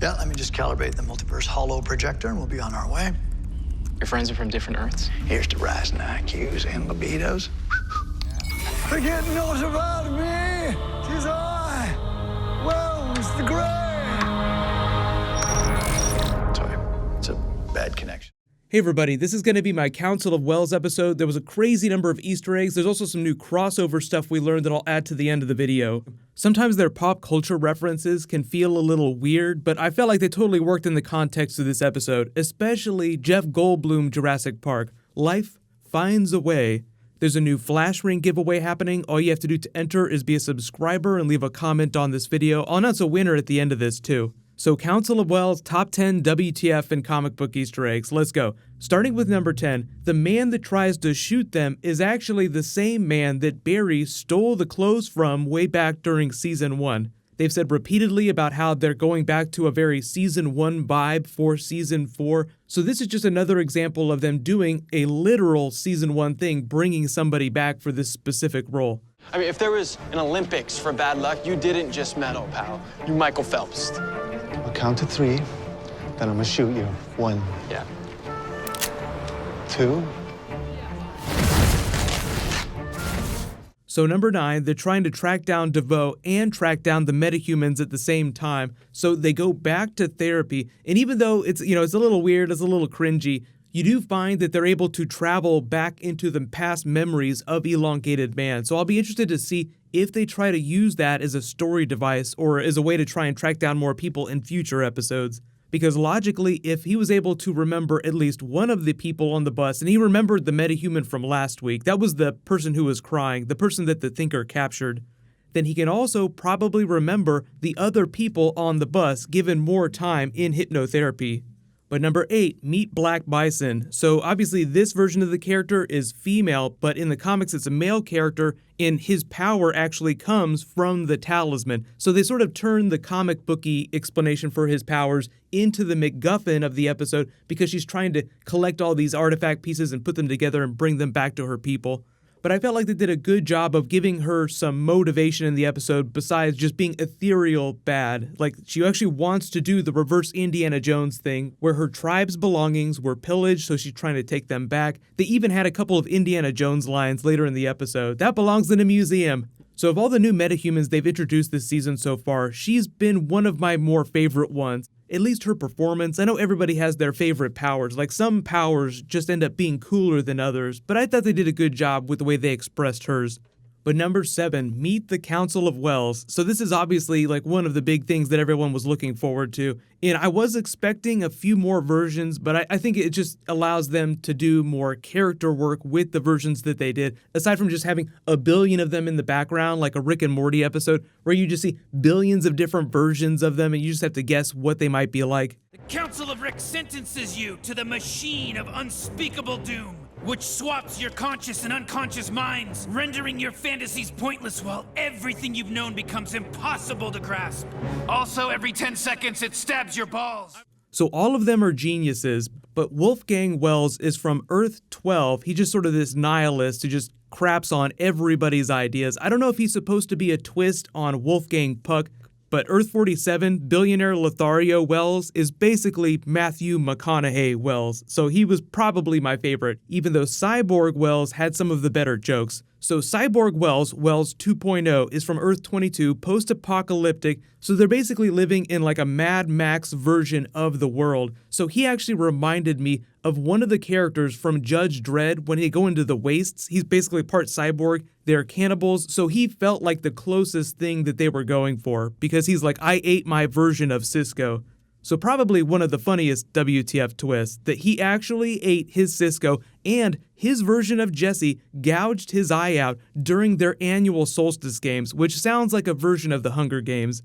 Yeah, let me just calibrate the multiverse holo projector and we'll be on our way. Your friends are from different Earths? Here's to rising IQs and libidos. Forget knows about me. 'Tis I, Wells the Gray. Sorry, it's a bad connection. Hey everybody, this is going to be my Council of Wells episode. There was a crazy number of Easter eggs. There's also some new crossover stuff we learned that I'll add to the end of the video. Sometimes their pop culture references can feel a little weird, but I felt like they totally worked in the context of this episode, especially Jeff Goldblum Jurassic Park. Life finds a way. There's a new Flash Ring giveaway happening. All you have to do to enter is be a subscriber and leave a comment on this video. I'll announce a winner at the end of this too. So Council of Wells, top 10 WTF and comic book Easter eggs. Let's go. Starting with number 10, the man that tries to shoot them is actually the same man that Barry stole the clothes from way back during season 1. They've said repeatedly about how they're going back to a very season 1 vibe for season 4. So this is just another example of them doing a literal season 1 thing, bringing somebody back for this specific role. I mean, if there was an Olympics for bad luck, you didn't just medal, pal. You Michael Phelps. I'll count to 3, then I'm gonna shoot you. 1. Yeah. 2. So number 9, they're trying to track down DeVoe and track down the metahumans at the same time. So they go back to therapy, and even though it's a little weird, it's a little cringy, you do find that they're able to travel back into the past memories of Elongated Man. So I'll be interested to see if they try to use that as a story device or as a way to try and track down more people in future episodes. Because logically, if he was able to remember at least one of the people on the bus, and he remembered the metahuman from last week, that was the person who was crying, the person that the Thinker captured, then he can also probably remember the other people on the bus given more time in hypnotherapy. But number 8, meet Black Bison. So obviously this version of the character is female, but in the comics it's a male character, and his power actually comes from the talisman. So they sort of turn the comic booky explanation for his powers into the MacGuffin of the episode because she's trying to collect all these artifact pieces and put them together and bring them back to her people. But I felt like they did a good job of giving her some motivation in the episode besides just being ethereal bad. Like, she actually wants to do the reverse Indiana Jones thing, where her tribe's belongings were pillaged, so she's trying to take them back. They even had a couple of Indiana Jones lines later in the episode. That belongs in a museum. So of all the new metahumans they've introduced this season so far, she's been one of my more favorite ones. At least her performance. I know everybody has their favorite powers, like some powers just end up being cooler than others, but I thought they did a good job with the way they expressed hers. But number 7, meet the Council of Wells. So this is obviously like one of the big things that everyone was looking forward to. And I was expecting a few more versions, but I think it just allows them to do more character work with the versions that they did, aside from just having a billion of them in the background, like a Rick and Morty episode, where you just see billions of different versions of them and you just have to guess what they might be like. The Council of Rick sentences you to the machine of unspeakable doom, which swaps your conscious and unconscious minds, rendering your fantasies pointless while everything you've known becomes impossible to grasp. Also, every 10 seconds, it stabs your balls. So all of them are geniuses, but Wolfgang Wells is from Earth 12. He's just sort of this nihilist who just craps on everybody's ideas. I don't know if he's supposed to be a twist on Wolfgang Puck, but Earth 47, billionaire Lothario Wells is basically Matthew McConaughey Wells, so he was probably my favorite, even though Cyborg Wells had some of the better jokes. So Cyborg Wells, Wells 2.0, is from Earth 22, post-apocalyptic, so they're basically living in like a Mad Max version of the world. So he actually reminded me of one of the characters from Judge Dredd when they go into the wastes. He's basically part cyborg, they're cannibals, so he felt like the closest thing that they were going for, because he's like, I ate my version of Cisco. So probably one of the funniest WTF twists, that he actually ate his Cisco and his version of Jesse gouged his eye out during their annual Solstice Games, which sounds like a version of the Hunger Games.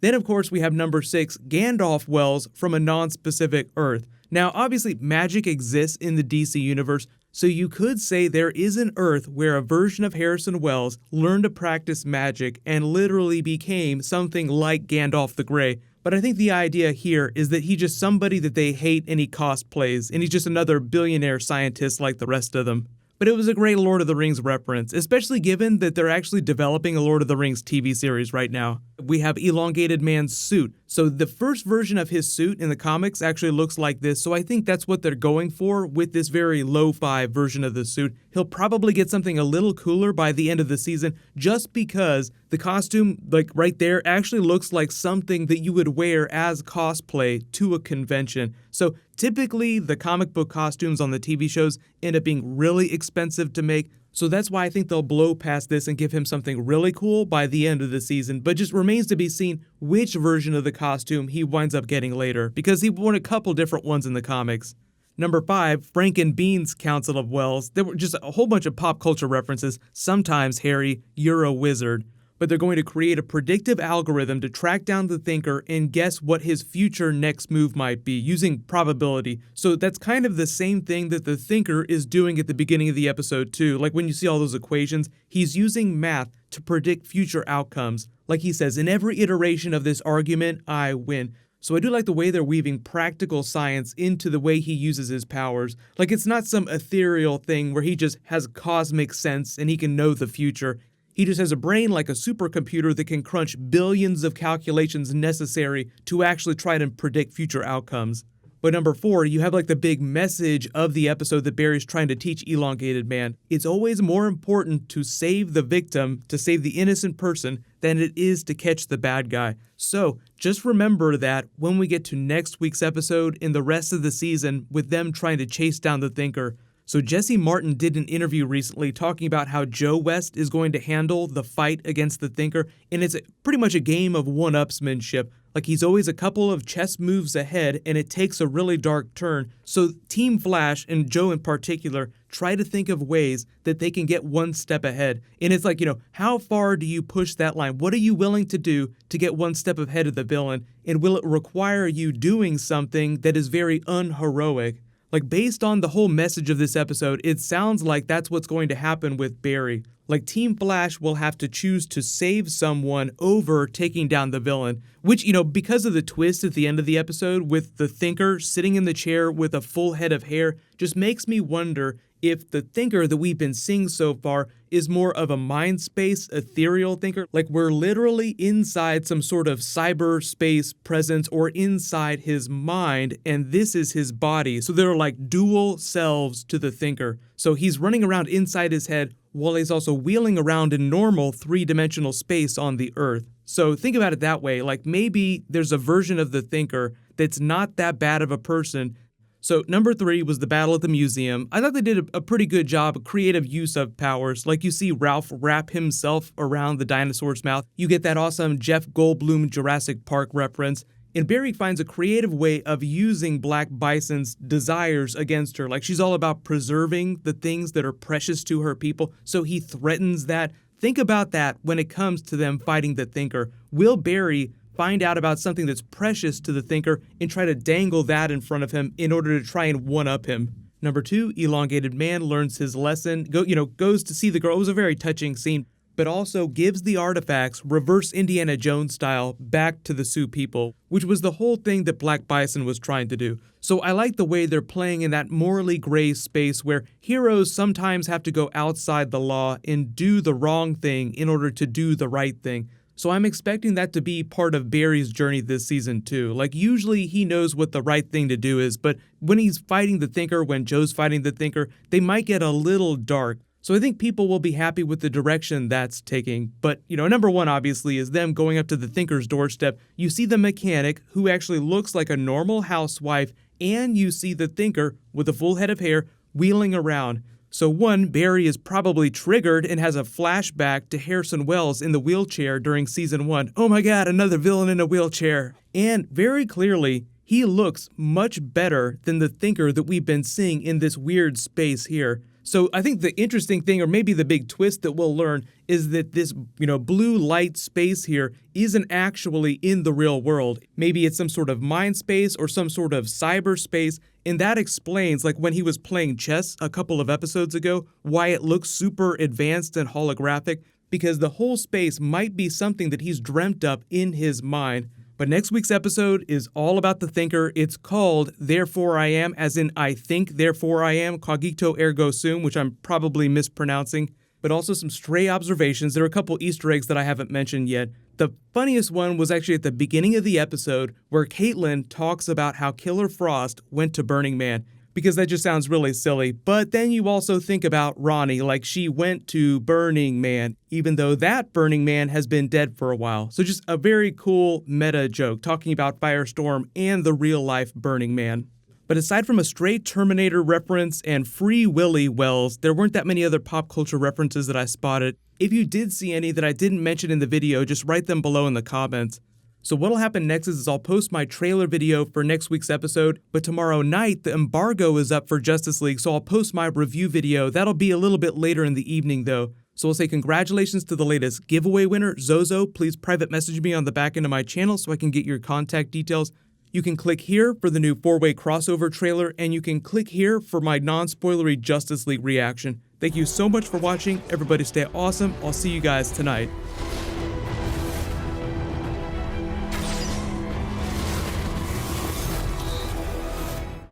Then of course we have number 6, Gandalf Wells from a non-specific Earth. Now obviously magic exists in the DC universe, so you could say there is an Earth where a version of Harrison Wells learned to practice magic and literally became something like Gandalf the Grey. But I think the idea here is that he's just somebody that they hate and he cosplays, and he's just another billionaire scientist like the rest of them. But it was a great Lord of the Rings reference, especially given that they're actually developing a Lord of the Rings TV series right now. We have Elongated Man's suit, So the first version of his suit in the comics actually looks like this, so I think that's what they're going for with this very lo-fi version of the suit. He'll probably get something a little cooler by the end of the season, just because the costume, like right there, actually looks like something that you would wear as cosplay to a convention. So typically, the comic book costumes on the TV shows end up being really expensive to make, so that's why I think they'll blow past this and give him something really cool by the end of the season, but just remains to be seen which version of the costume he winds up getting later, because he won a couple different ones in the comics. Number 5, Frank and Bean's Council of Wells. There were just a whole bunch of pop culture references. Sometimes, Harry, you're a wizard. But they're going to create a predictive algorithm to track down the Thinker and guess what his future next move might be, using probability. So that's kind of the same thing that the Thinker is doing at the beginning of the episode too. Like when you see all those equations, he's using math to predict future outcomes. Like he says, in every iteration of this argument, I win. So I do like the way they're weaving practical science into the way he uses his powers. Like it's not some ethereal thing where he just has cosmic sense and he can know the future. He just has a brain like a supercomputer that can crunch billions of calculations necessary to actually try to predict future outcomes. But number 4, you have like the big message of the episode that Barry's trying to teach Elongated Man. It's always more important to save the victim, to save the innocent person, than it is to catch the bad guy. So just remember that when we get to next week's episode in the rest of the season with them trying to chase down the Thinker. So Jesse Martin did an interview recently talking about how Joe West is going to handle the fight against the Thinker, and it's pretty much a game of one-upsmanship. Like he's always a couple of chess moves ahead, and it takes a really dark turn. So Team Flash, and Joe in particular, try to think of ways that they can get one step ahead. And it's like, how far do you push that line? What are you willing to do to get one step ahead of the villain? And will it require you doing something that is very unheroic? Like, based on the whole message of this episode, it sounds like that's what's going to happen with Barry. Like, Team Flash will have to choose to save someone over taking down the villain. Which, because of the twist at the end of the episode with the Thinker sitting in the chair with a full head of hair, just makes me wonder if the Thinker that we've been seeing so far is more of a mind space, ethereal Thinker. Like we're literally inside some sort of cyberspace presence or inside his mind, and this is his body. So there are like dual selves to the Thinker. So he's running around inside his head while he's also wheeling around in normal 3-dimensional space on the Earth. So think about it that way. Like maybe there's a version of the Thinker that's not that bad of a person. So number 3 was the battle at the museum. I thought they did a pretty good job of creative use of powers. Like you see Ralph wrap himself around the dinosaur's mouth. You get that awesome Jeff Goldblum Jurassic Park reference. And Barry finds a creative way of using Black Bison's desires against her. Like she's all about preserving the things that are precious to her people. So he threatens that. Think about that when it comes to them fighting the Thinker. Will Barry find out about something that's precious to the Thinker and try to dangle that in front of him in order to try and one-up him? Number 2, Elongated Man learns his lesson, goes to see the girl. It was a very touching scene, but also gives the artifacts, reverse Indiana Jones style, back to the Sioux people, which was the whole thing that Black Bison was trying to do. So I like the way they're playing in that morally gray space where heroes sometimes have to go outside the law and do the wrong thing in order to do the right thing. So I'm expecting that to be part of Barry's journey this season too. Like usually he knows what the right thing to do is, but when he's fighting the Thinker, when Joe's fighting the Thinker, they might get a little dark. So I think people will be happy with the direction that's taking. But, number 1 obviously is them going up to the Thinker's doorstep. You see the mechanic who actually looks like a normal housewife, and you see the Thinker with a full head of hair wheeling around. So 1, Barry is probably triggered and has a flashback to Harrison Wells in the wheelchair during season 1. Oh my god, another villain in a wheelchair. And very clearly, he looks much better than the Thinker that we've been seeing in this weird space here. So I think the interesting thing, or maybe the big twist that we'll learn, is that this, blue light space here isn't actually in the real world. Maybe it's some sort of mind space or some sort of cyberspace, and that explains, like when he was playing chess a couple of episodes ago, why it looks super advanced and holographic, because the whole space might be something that he's dreamt up in his mind. But next week's episode is all about the Thinker. It's called Therefore I Am, as in I think, therefore I am, cogito ergo sum, which I'm probably mispronouncing. But also some stray observations. There are a couple Easter eggs that I haven't mentioned yet. The funniest one was actually at the beginning of the episode where Caitlin talks about how Killer Frost went to Burning Man, because that just sounds really silly. But then you also think about Ronnie, like she went to Burning Man, even though that Burning Man has been dead for a while. So just a very cool meta joke talking about Firestorm and the real life Burning Man. But aside from a straight Terminator reference and Free Willy Wells, there weren't that many other pop culture references that I spotted. If you did see any that I didn't mention in the video, just write them below in the comments. So what'll happen next is I'll post my trailer video for next week's episode, but tomorrow night the embargo is up for Justice League, so I'll post my review video. That'll be a little bit later in the evening though. So we'll say congratulations to the latest giveaway winner, Zozo. Please private message me on the back end of my channel so I can get your contact details. You can click here for the new 4-way crossover trailer, and you can click here for my non-spoilery Justice League reaction. Thank you so much for watching. Everybody stay awesome. I'll see you guys tonight.